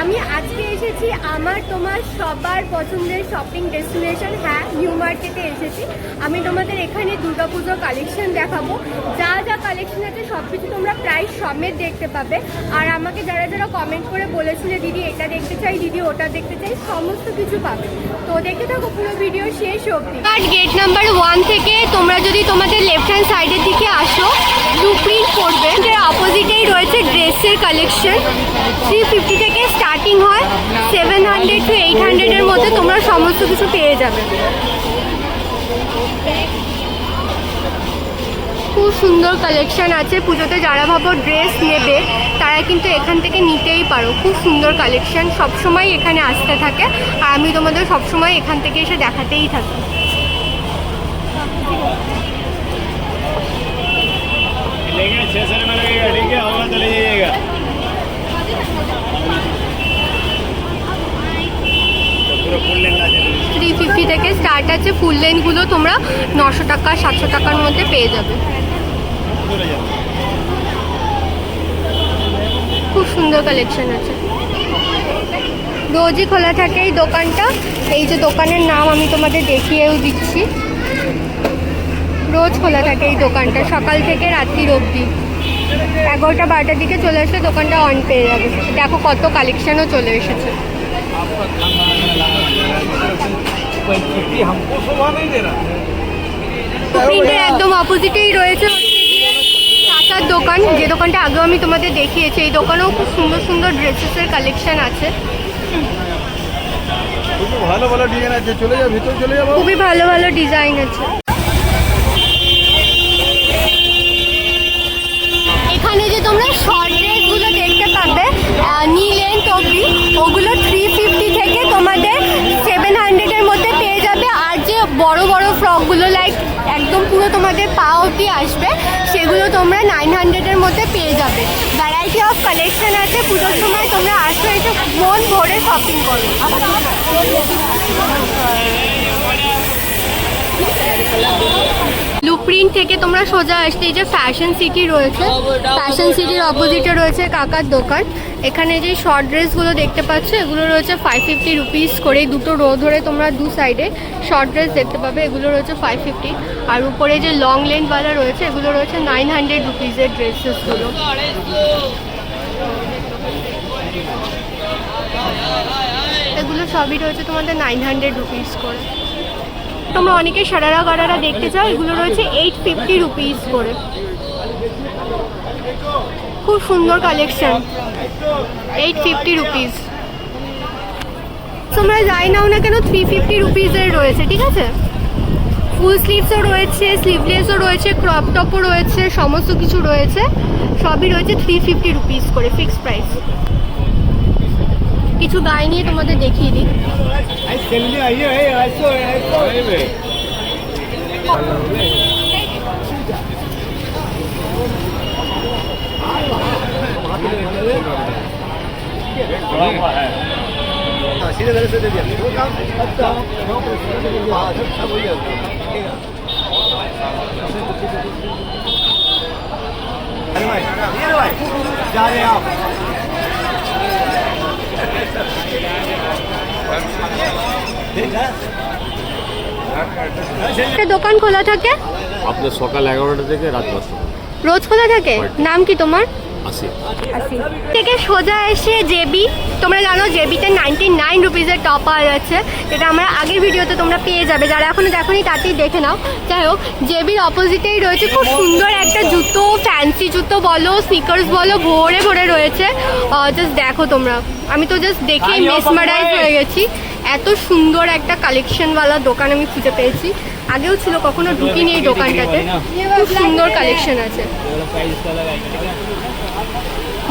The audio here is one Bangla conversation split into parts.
আমি আজকে এসেছি আমার তোমার সবার পছন্দের শপিং ডেস্টিনেশন, হ্যাঁ, নিউ মার্কেটে এসেছি। আমি তোমাদের এখানে দুর্গাপুজো কালেকশন দেখাবো। যা যা কালেকশন আছে সব কিছু তোমরা প্রাইস সমেত দেখতে পাবে। আর আমাকে যারা যারা কমেন্ট করে বলেছিলে দিদি এটা দেখতে চাই, দিদি ওটা দেখতে চাই, সমস্ত কিছু পাবে। তো দেখতে থাকো পুরো ভিডিও শেষ অবধি। গেট নাম্বার 1 থেকে তোমরা যদি তোমাদের লেফট হ্যান্ড সাইডের দিকে আসো, ব্লুপ্রিন্ট পড়বে, এর অপোজিটেই রয়েছে ড্রেসের কালেকশন। 350 থেকে স্টার্টিং হয়, 700 to 800 এর মধ্যে তোমরা সমস্ত কিছু পেয়ে যাবে। খুব সুন্দর কালেকশন আছে। পুজোতে যারা ভাবো ড্রেস নেবে তারা কিন্তু এখান থেকে নিতেই পারো। খুব সুন্দর কালেকশন, সবসময় এখানে আসতে থাকে আর আমি তোমাদের সবসময় এখান থেকে এসে দেখাতেই থাকি। लेंगे 600 में लगेगा, ठीक है, होगा तो ले जाइएगा। 350 থেকে স্টার্ট আছে। ফুল লেন্থগুলো তোমরা 900 টাকা 700 টাকার মধ্যে পেয়ে যাবে। খুব সুন্দর কালেকশন আছে। রোজই খোলা থাকে এই দোকানটা। এই যে দোকানের নাম আমি তোমাদের দেখিয়েও দিচ্ছি। রোজ খোলা থাকে এই দোকানটা, সকাল থেকে রাত্রির অবধি। 11টা-12টার দিকে চলে আসলে দোকানটা অন পেয়ে যাবে। দেখো কত কালেকশনও চলে এসেছে। প্রিন্টের একদম অপোজিটেই রয়েছে চাচার দোকান, যে দোকানটা আগেও আমি তোমাদের দেখিয়েছি। এই দোকানেও খুব সুন্দর সুন্দর ড্রেসেসের কালেকশন আছে। খুবই ভালো ভালো ডিজাইন আছে, চলে যাও ভিতরে চলে যাবো। খুবই ভালো ভালো ডিজাইন আছে। এখানে যে তোমরা শর্ট ড্রেসগুলো দেখতে পাবে নি লেন্থ অবধি, ওগুলো 350 থেকে তোমাদের 700 এর মধ্যে পেয়ে যাবে। আর যে বড় বড় ফ্রকগুলো লাইক একদম পুরো তোমাদের পা অবধি আসবে, সেগুলো তোমরা 900 এর মধ্যে পেয়ে যাবে। ভ্যারাইটি অফ কালেকশন আছে। পুজোর সময় তোমরা আসো, এসে মন ভরে শপিং করো। ব্লুপ্রিন্ট থেকে তোমরা সোজা আসতে এই যে ফ্যাশন সিটি রয়েছে, ফ্যাশন সিটির অপোজিটে রয়েছে কাকার দোকান। এখানে যে শর্ট ড্রেসগুলো দেখতে পাচ্ছ এগুলো রয়েছে 550 রুপিস করে। দুটো রো ধরে তোমরা দু সাইডে শর্ট ড্রেস দেখতে পাবে, এগুলো রয়েছে 550। আর উপরে যে লং লেন্থওয়ালা রয়েছে এগুলো রয়েছে 900 রুপিসের ড্রেসেসগুলো। এগুলো সবই রয়েছে তোমাদের 900 রুপিস করে। তোমরা অনেকে সারারা গারারা দেখতে চাও, এগুলো রয়েছে 850 রুপিস করে। খুব সুন্দর কালেকশন, 850 রুপিস। তোমরা যাই নাও না কেন 350 রুপিসের রয়েছে, ঠিক আছে। ফুল স্লিভসও রয়েছে, স্লিভলেসও রয়েছে, ক্রপ টপও রয়েছে, সমস্ত কিছু রয়েছে। সবই রয়েছে 350 রুপিস করে, ফিক্সড প্রাইস। কিছু গায়ে নিয়ে তোমাদের দেখিয়ে দিই। जा रहे हैं आप? দোকান খোলা থাকে আপনার সকাল 11টা থেকে রাত 10টা রোজ খোলা থাকে। নাম কি তোমার? আসি থেকে সোজা এসে জেবি, তোমরা জানো জেবিতে 99 রুপিসের টপ পাওয়া যাচ্ছে, যেটা আমরা আগের ভিডিওতে তোমরা পেয়ে যাবে। যারা এখনো দেখোনি তাতেই দেখে নাও। যাই হোক, জেবির অপোজিটেই রয়েছে খুব সুন্দর একটা জুতো, ফ্যান্সি জুতো বলো, স্নিকার্স বলো, ভরে ভরে রয়েছে। জাস্ট দেখো তোমরা, আমি তো জাস্ট দেখেই মেসমারাইজ হয়ে গেছি। এত সুন্দর একটা কালেকশনওয়ালা দোকান আমি খুঁজে পেয়েছি। আগেও ছিল, কখনো ঢুকিনি এই দোকানটাতে। খুব সুন্দর কালেকশন আছে।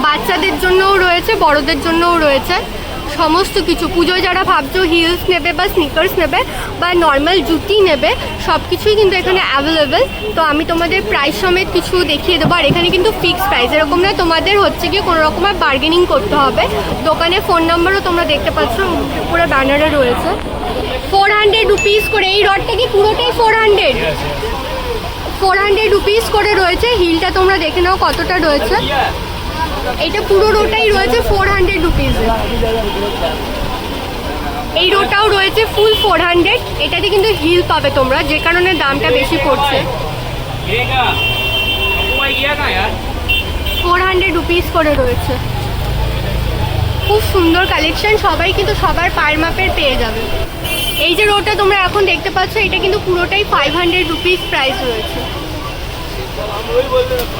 বাচ্চাদের জন্যও রয়েছে, বড়দের জন্যও রয়েছে, সমস্ত কিছু। পুজোয় যারা ভাবছো হিলস নেবে বা স্নিকার্স নেবে বা নর্মাল জুতি নেবে, সব কিছুই কিন্তু এখানে অ্যাভেলেবেল। তো আমি তোমাদের প্রাইস সমেত কিছু দেখিয়ে দেবো। আর এখানে কিন্তু ফিক্সড প্রাইস, এরকম না তোমাদের হচ্ছে কি কোনো রকমের বার্গেনিং করতে হবে। দোকানে ফোন নাম্বারও তোমরা দেখতে পাচ্ছ, পুরো ব্যানারে রয়েছে। 400 রুপিস করে। এই রডটা কি পুরোটাই 400 রুপিস করে রয়েছে। হিলটা তোমরা দেখে নাও কতটা রয়েছে। এটা পুরো রোটাই রয়েছে 400 রুপিসে। এই রোটাও রয়েছে ফুল 400। এটাতে কিন্তু হিল পাবে তোমরা, যে কারণে দামটা বেশি পড়ছে। 400 রুপিস করে রয়েছে। খুব সুন্দর কালেকশন, সবাই কিন্তু সবার পায়ের মাপের পেয়ে যাবে। এই যে রোটা তোমরা এখন দেখতে পাচ্ছ, এটা কিন্তু পুরোটাই 500 রুপিস প্রাইস রয়েছে।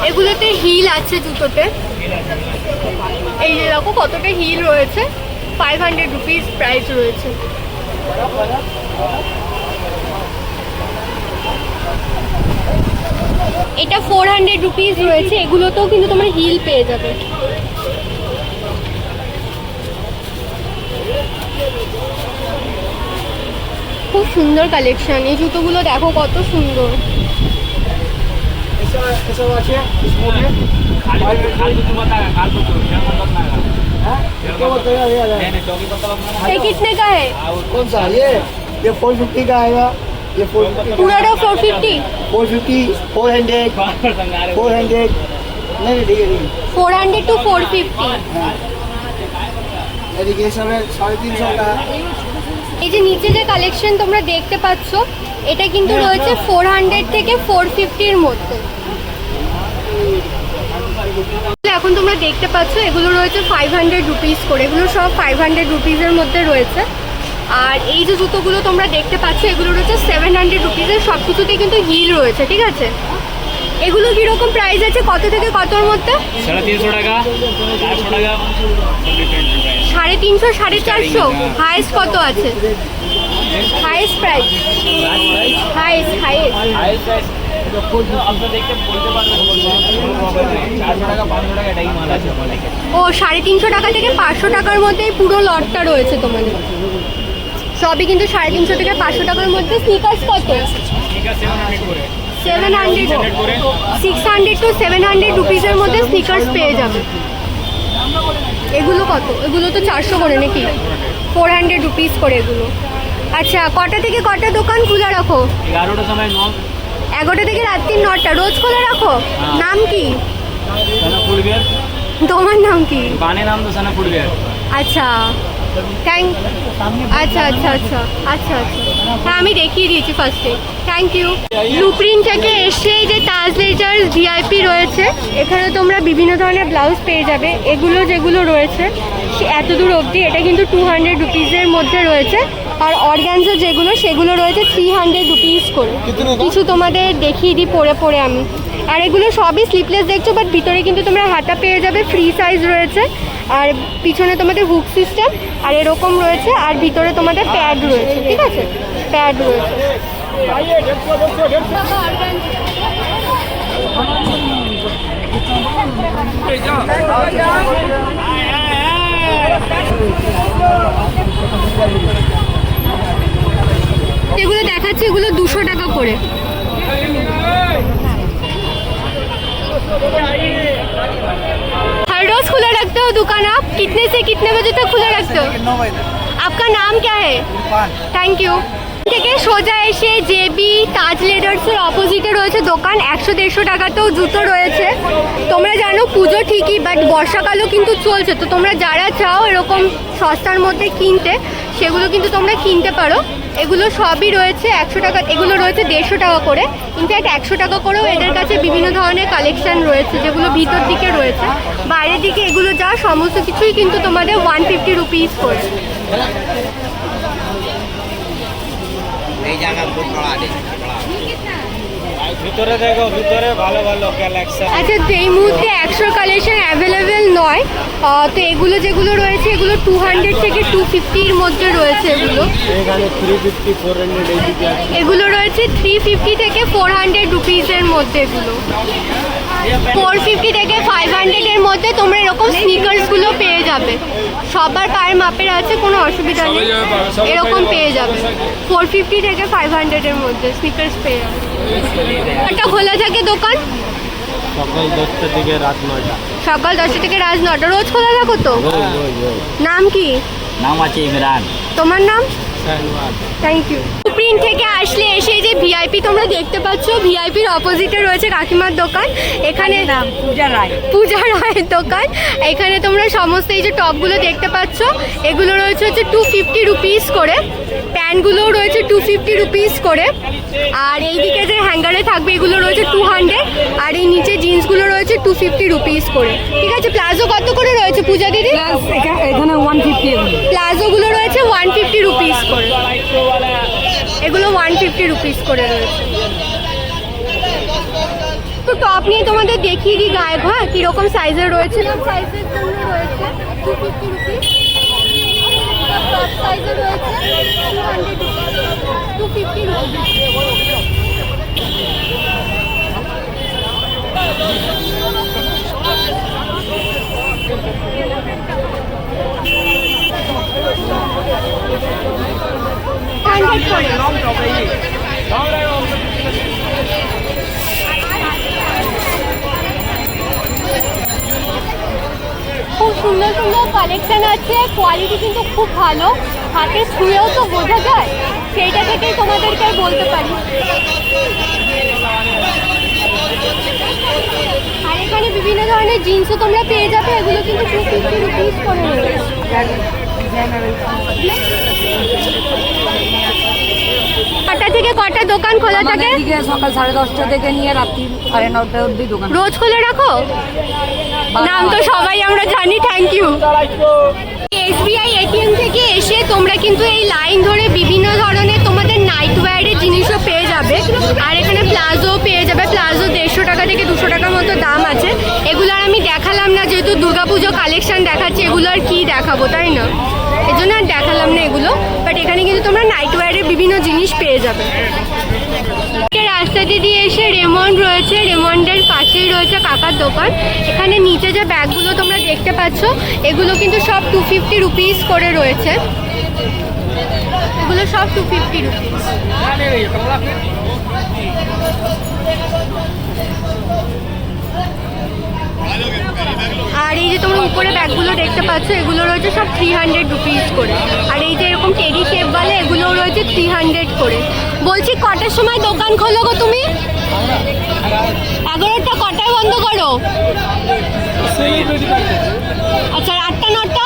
এগুলোতে হিল আছে জুতোতে, এই যে দেখো কতটা হিল রয়েছে। 500 রুপিস প্রাইস রয়েছে। এটা 400 রুপিস রয়েছে। এগুলোতেও কিন্তু তোমরা হিল পেয়ে যাবে। খুব সুন্দর কালেকশন। এই জুতোগুলো দেখো কত সুন্দর। ये कितने का है? कौन सा ये 450 का आएगा। ये 450 पूरा 450? 450 400 400 नहीं ठीक है 400 to 450। ये देखिए सब 350 का। এই যে নিচে যে কালেকশন তোমরা দেখতে পাচ্ছ, এটা কিন্তু রয়েছে 400 থেকে 450 মধ্যে। এখন তোমরা দেখতে পাচ্ছ এগুলো রয়েছে 500 রুপিস করে। এগুলো সব 500 রুপিসের মধ্যে রয়েছে। আর এই যে জুতোগুলো তোমরা দেখতে পাচ্ছ, এগুলো রয়েছে 700 রুপিসের। সব কিছুতে কিন্তু হিল রয়েছে, ঠিক আছে। এগুলো কিরকম প্রাইস আছে, কত থেকে কতর মধ্যে? 350 টাকা, 400 টাকা, 350, 450। হাইস্ট কত আছে? হাইস্ট প্রাইস, হাইস্ট আপনারা দেখতে বলতে পারবেন 400 টাকা 500 টাকা এটাই মাল আছে আমাদের। ও 350 টাকা থেকে 500 টাকার মধ্যেই পুরো লটটা রয়েছে তোমাদের। সবই কিন্তু 350 থেকে 500 টাকার মধ্যে। স্নিকার্স কত? ঠিক আছে 700 করে, 700, 600 to 700 রুপিসের মধ্যে স্নিকার্স পেয়ে যাবে। এগুলো কত? এগুলো তো 400 করে নাকি? 400 রুপিস করে এগুলো। আচ্ছা, কটা থেকে কটা দোকান খোলা রাখো? 11টার সময় 11টা থেকে রাত্রি 9টা রোজ খোলা রাখো। নাম কি সানা ফুটবিয়ার। তোমার নাম কি? বানে নাম তো সানা ফুটবিয়ার। আচ্ছা আচ্ছা আচ্ছা আচ্ছা আচ্ছা আচ্ছা হ্যাঁ, আমি দেখিয়ে দিয়েছি ফার্স্টে। Thank you. ব্লুপ্রিন্ট থেকে এসে এই যে তাজ লেজার ভিআইপি রয়েছে, এখানে তোমরা বিভিন্ন ধরনের ব্লাউজ পেয়ে যাবে। এগুলো যেগুলো রয়েছে এত দূর অবধি, এটা কিন্তু 200 রুপিসের মধ্যে রয়েছে। আর অর্গানজা যেগুলো, সেগুলো রয়েছে 300 রুপিস করে। কিছু তোমাদের দেখিয়ে দিই পরে আমি। আর এগুলো সবই স্লিপলেস দেখছো, বাট ভিতরে কিন্তু তোমরা হাতা পেয়ে যাবে, ফ্রি সাইজ রয়েছে। আর পিছনে তোমাদের হুক সিস্টেম আর এরকম রয়েছে। আর ভিতরে তোমাদের প্যাড রয়েছে, ঠিক আছে, প্যাড রয়েছে। এগুলো দেখাচ্ছি, এগুলো 200 টাকা করে। हर रोज खुला रखते हो दुकान आप? कितने से कितने बजे तक खुला रखते हो? 9 बजे तक। आपका नाम क्या है? इरफान। Thank you. থেকে সোজা এসে জেবি তাজ লেডার্সের অপোজিটে রয়েছে দোকান। 100-150 টাকাতেও জুতো রয়েছে। তোমরা জানো পুজো ঠিকই, বাট বর্ষাকালও কিন্তু চলছে। তো তোমরা যারা চাও এরকম সস্তার মধ্যে কিনতে, সেগুলো কিন্তু তোমরা কিনতে পারো। এগুলো সবই রয়েছে 100 টাকা, এগুলো রয়েছে 150 টাকা করে। ইনফ্যাক্ট 100 টাকা করেও এদের কাছে বিভিন্ন ধরনের কালেকশন রয়েছে, যেগুলো ভিতর দিকে রয়েছে। বাইরের দিকে এগুলো যা সমস্ত কিছুই কিন্তু তোমাদের 150 রুপিস করে। ভিতরে দেখো, ভিতরে ভালো ভালো কালেকশন। আচ্ছা, তো এই মুহূর্তে 100 কালেকশন অ্যাভেলেবেল নয়, তো এগুলো যেগুলো রয়েছে এগুলো 200 থেকে 250-র মধ্যে রয়েছে। এখানে 350 400 এইদিকে আছে। এগুলো রয়েছে 350 থেকে 400 রুপিসের মধ্যে। এগুলো 450 থেকে 500-এর মধ্যে তোমরা এরকম স্নিকার্সগুলো পেয়ে যাবে। সবার পায়ের মাপের আছে, কোনো অসুবিধা নেই, এরকম পেয়ে যাবে। 450 থেকে 500-এর মধ্যে স্নিকার্স পেয়ে যাবে। একটা খোলা থাকে দোকান সকাল 10টা থেকে রাত 9টা। সকাল 10টা থেকে রাত 9টা। রোজ খোলা থাকো তো? নাম কি? নাম আছে ইমরান। তোমার নাম? Thank you. প্রিন্ট থেকে আসলে এসে যে ভিআইপি তোমরা দেখতে পাচ্ছ, ভিআইপির অপোজিটে রয়েছে কাকিমার দোকান। এখানে নাম পূজা রায়। পূজা রায়ের দোকান। এখানে তোমরা সমস্ত এই যে টপগুলো দেখতে পাচ্ছ, এগুলো রয়েছে হচ্ছে 250 রুপিস করে। প্যান্টগুলোও রয়েছে 250 রুপিস করে। আর এই দিকে যে হ্যাঙ্গারে থাকবে এগুলো রয়েছে 200, আর এই নিচে জিন্সগুলো রয়েছে 250 রুপিস করে। ঠিক আছে, প্লাজো কত করে রয়েছে পূজা দিদি? এখানে 150 এগুলো। প্লাজোগুলো রয়েছে 150 রুপিস করে। এগুলো 150 রুপিস করে রয়েছে। তো টপ নিয়ে তোমাদের দেখিয়ে দিই গায়ে, হ্যাঁ কীরকম সাইজের রয়েছে। সাইজের জন্য রয়েছে 250 রুপিস। টপ সাইজের রয়েছে 250 রুপিস। খুব সুন্দর সুন্দর কালেকশন আছে, কোয়ালিটি কিন্তু খুব ভালো। হাতে ছুঁয়েও তো বোঝা যায়, সেইটা থেকেই তোমাদেরকে বলতে পারি। আর এখানে বিভিন্ন ধরনের জিন্সও তোমরা পেয়ে যাবে। এগুলো কিন্তু 250 রুপিস করে রয়েছে। কটা থেকে কটা দোকান খোলা থাকে? সকাল 10:30 থেকে নিয়ে রাত্রি 9:30 অবধি দোকান। রোজ খোলা রাখো? নাম তো সবাই আমরা জানি। Thank you. এসবিআই এটিএম থেকে এসে তোমরা কিন্তু এই লাইন ধরে বিভিন্ন ধরনের তোমাদের নাইট ওয়্যারের জিনিসও পেয়ে যাবে। আর এখানে প্লাজো পেয়ে যাবে। প্লাজো 150 টাকা থেকে 200 টাকার মতো দাম আছে। এগুলো আর আমি দেখালাম না, যেহেতু দুর্গাপুজো কালেকশন দেখাচ্ছে, এগুলো আর কি দেখাবো, তাই না? এই জন্য আর দেখালাম না এগুলো। বাট এখানে কিন্তু তোমরা নাইট ওয়্যারের বিভিন্ন জিনিস পেয়ে যাবে। রাস্তাতে দিয়ে এসে রেমন্ড রয়েছে, রেমন্ডের পাশেই রয়েছে কাকার দোকান। এখানে নিচে যে ব্যাগগুলো তোমরা দেখতে পাচ্ছ এগুলো কিন্তু সব 250 রুপিস করে রয়েছে। এগুলো সব 250 রুপিস। আর এই যে তোমরা উপরে ব্যাগগুলো দেখতে পাচ্ছ এগুলো রয়েছে সব 300 রুপিস করে। আর এই যে এরকম টেডি শেপ বালা এগুলোও রয়েছে 300 করে। বলছি কটার সময় দোকান খোলো গো তুমি? 11টা। কটায় বন্ধ করো? আচ্ছা, 8টা 9টা?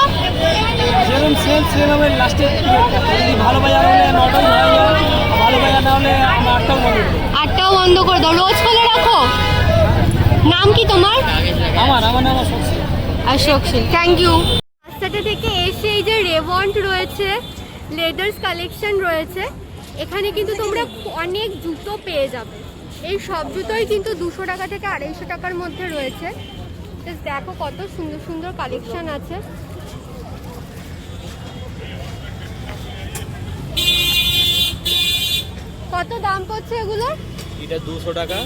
ভালো বাজার হলে 9টাই হয়, ভালো বাজার না হলে 8টাও বন্ধ। 8টাও বন্ধ করে দাও। রোজ খোলা রাখো? নাম কি তোমার? আমার নাম অশোক সিং। Thank you. রাস্তাটা থেকে এসে এই যে রেমন্ড রয়েছে, লেদার্স কালেকশন রয়েছে। এখানে কিন্তু তোমরা অনেক জুতো পেয়ে যাবে। এই সব জুতোই কিন্তু 200 টাকা থেকে 250 টাকার মধ্যে রয়েছে। জাস্ট দেখো কত সুন্দর সুন্দর কালেকশন আছে। কত দাম পড়ছে এগুলো? এটা 200 টাকা,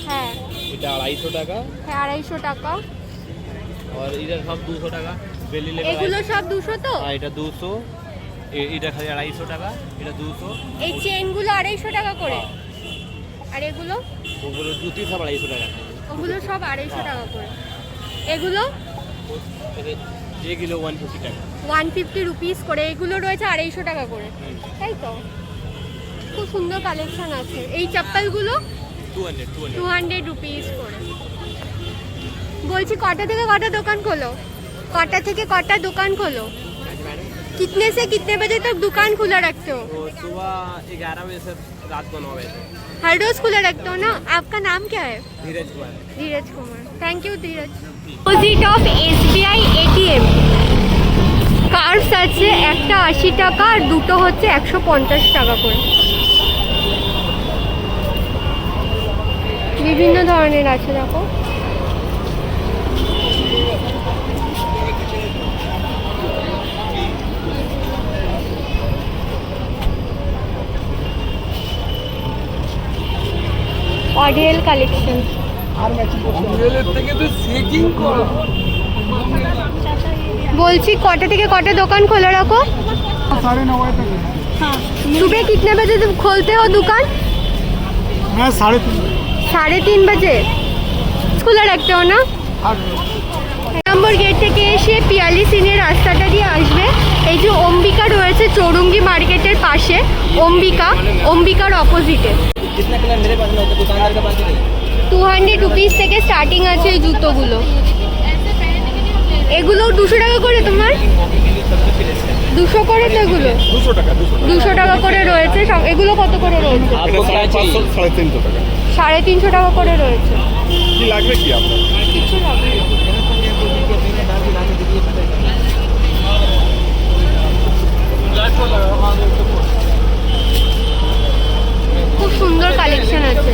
হ্যাঁ এটা 250 টাকা, হ্যাঁ 250 টাকা। আর এটা সব 200 টাকা। বেলি লেগে এগুলো সব 200 তো? হ্যাঁ, এটা 200, এটা খালি 250 টাকা, এটা 200। এই চেনগুলো 250 টাকা করে। আর এগুলো? ওগুলো জুতি সব 250 টাকা। ওগুলো সব 250 টাকা করে। এগুলো? এগুলো 150 টাকা। 150 রুপিস করে। এগুলো রয়েছে 250 টাকা করে, তাই তো? খুব সুন্দর কালেকশন আছে। এই চপ্পলগুলো 200 রুপিস করে। বলছি কটা থেকে কটা দোকান খোলো? कटा থেকে कटा दुकान खोलो? कितने से कितने बजे तक दुकान खुला रखते हो? सुबह 11 बजे से रात को 9 बजे तक। हर रोज खुला रखते हो ना? आपका नाम क्या है? Dheeraj Kumar. Dheeraj Kumar, thank you Dheeraj. Opposite of SBI ATM cards আছে, একটা 80 টাকা আর দুটো হচ্ছে 150 টাকা করে। বিভিন্ন ধরনের আছে দেখো। অডিয়েল কালেকশন। বলছি কটা থেকে কটা দোকান খোলা রাখো? 9:30 तक है। सुबह कितने बजे तुम खोलते हो दुकान? मैं 3:30 3:30 बजे খোলা রাখতে हो না? 8 নম্বর গেট থেকে এসে পিয়ালি সিনের রাস্তাটা দিয়ে আসবে। এই যে অম্বিকা রয়েছে চৌরঙ্গি মার্কেটের পাশে, অম্বিকার অপোজিটে। 200 রুপিস থেকে স্টার্টিং আছে এই জুতোগুলো। এগুলো 200 টাকা করে তোমার? 200 করে তো এগুলো? 200 টাকা করে রয়েছে। এগুলো কত করে রয়েছে? 350 টাকা। 350 টাকা করে রয়েছে। কি লাগবে কি আপনার? কিছু লাগবে না। খুব সুন্দর কালেকশন আছে।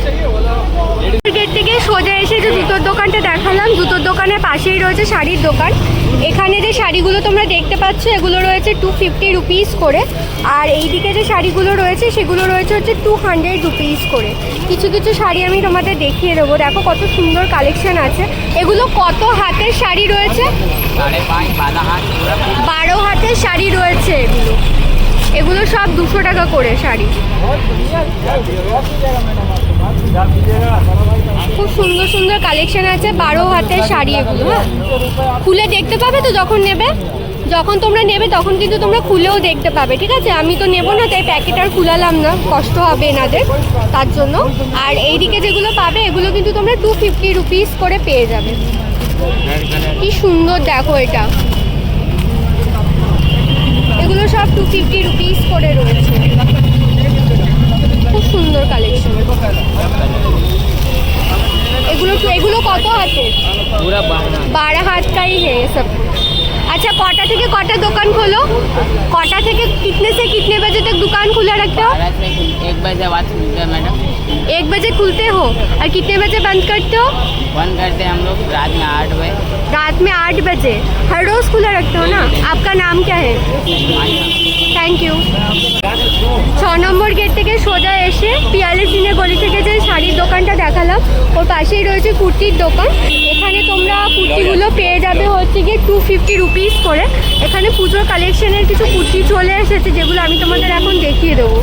গেট থেকে সোজা এসে যে জুতোর দোকানটা দেখালাম, জুতোর দোকানের পাশেই রয়েছে শাড়ির দোকান। এখানে যে শাড়িগুলো তোমরা দেখতে পাচ্ছ এগুলো রয়েছে 250 রুপিস করে, আর এইদিকে যে শাড়িগুলো রয়েছে সেগুলো রয়েছে হচ্ছে 200 রুপিস করে। কিছু কিছু শাড়ি আমি তোমাদের দেখিয়ে দেবো। দেখো কত সুন্দর কালেকশন আছে। এগুলো কত হাতের শাড়ি রয়েছে? 12 হাতের শাড়ি রয়েছে এগুলো। এগুলো সব 200 টাকা করে শাড়ি। খুব সুন্দর সুন্দর কালেকশন আছে, 12 হাতের শাড়ি এগুলো। হ্যাঁ, খুলে দেখতে পাবে তো যখন নেবে। যখন তোমরা নেবে তখন কিন্তু তোমরা খুলেও দেখতে পাবে, ঠিক আছে? আমি তো নেবো না, তাই প্যাকেট আর খুলালাম না, কষ্ট হবে এনাদের তার জন্য। আর এইদিকে যেগুলো পাবে এগুলো কিন্তু তোমরা 250 রুপিস করে পেয়ে যাবে। কি সুন্দর দেখো এটা, এগুলো সব 250 রুপিস করে রয়েছে। খুব সুন্দর কালেকশন। এগুলো কত হাতের? 12 हाथ का ही है ये सब। अच्छा, कटा থেকে कटा दुकान खोलो? कटा থেকে कितने से कितने बजे तक दुकान खुला रखते हो? 1 बजे बाद खुलते हैं मैडम। 1 बजे खुलते हो और कितने बजे बंद करते हो? बंद करते हैं हम लोग रात में 8 बजे। रात में 8 बजे हर रोज खुला रखते हो ना? आपका नाम क्या है? Thank you. 6 নম্বর গেট থেকে সোজা এসে পিয়ালি সিনে গলি থেকে যে শাড়ির দোকানটা দেখালাম ওর পাশেই রয়েছে কুর্তির দোকান। এখানে তোমরা কুর্তিগুলো পেয়ে যাবে হচ্ছে গিয়ে 250 রুপিস করে। এখানে পুজোর কালেকশনের কিছু কুর্তি চলে এসেছে যেগুলো আমি তোমাদের এখন দেখিয়ে দেবো।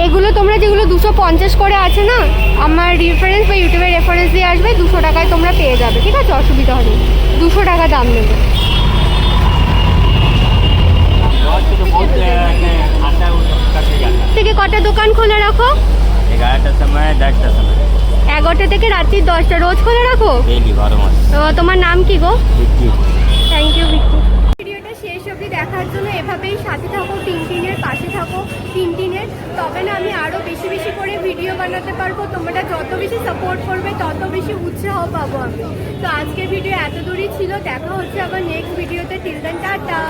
এগুলো তোমরা যেগুলো 250 করে আছে না, আমার রেফারেন্স বা ইউটিউবের রেফারেন্স দিয়ে আসবে, 200 টাকায় তোমরা পেয়ে যাবে, ঠিক আছে? অসুবিধা হবে, 200 টাকা দাম নেবে। থেকে কটা দোকান খোলা রাখো? 11টার সময় 10টার সময়। 11টা থেকে রাত্রি 10টা রোজ খোলা রাখো? ডেইলি 12 মাস। তো তোমার নাম কি গো? Thank you Vicky. ভিডিওটা শেষ অবধি দেখার জন্য এভাবেই সাথে থাকো, টিনটিনের পাশে থাকো, টিনটিনের। তবে না আমি আরও বেশি বেশি করে ভিডিও বানাতে পারবো। তোমরা যত বেশি সাপোর্ট করবে তত বেশি উৎসাহ পাবো আমি। তো আজকের ভিডিও এত দূরই ছিল, দেখা হচ্ছে আবার নেক্সট ভিডিওতে। Till then tata.